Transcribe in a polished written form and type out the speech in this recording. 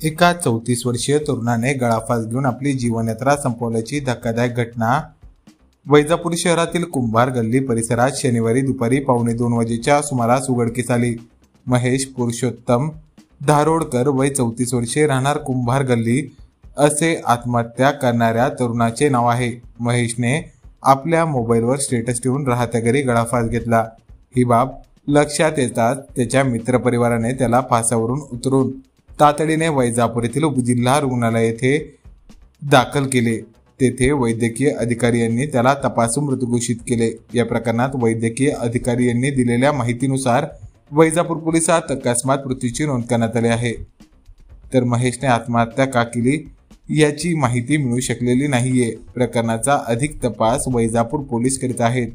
एका 34 वर्षीय तरुणाने गळफास घेऊन आपली जीवनयात्रा संपवल्याची धक्कादायक घटना वैजापूर शहरातील कुंभार गल्ली परिसरात शनिवारी दुपारी 1:15 वाजेच्या सुमारास उघडकीस आली। महेश पुरुषोत्तम धारोडकर वय 34 वर्षे राहणार कुंभार गल्ली असे आत्महत्या करणाऱ्या तरुणाचे नाव आहे। महेशने आपल्या मोबाईलवर स्टेटस ठेवून राहत्या घरी गळफास घेतला। ही बाब लक्षात येताच त्याच्या मित्रपरिवाराने त्याला फासावरून उतरून तातडीने वैजापूर येथील उपजिल्हा रुग्णालय येथे दाखल केले। तेथे वैद्यकीय अधिकारी यांनी त्याला तपासून मृत घोषित केले। या प्रकरणात वैद्यकीय अधिकारी यांनी दिलेल्या माहितीनुसार वैजापूर पोलिसात अकस्मात मृत्यूची नोंद करण्यात आली आहे। तर महेशने आत्महत्या का केली याची माहिती मिळू शकलेली नाहीये। प्रकरणाचा अधिक तपास वैजापूर पोलीस करीत आहेत।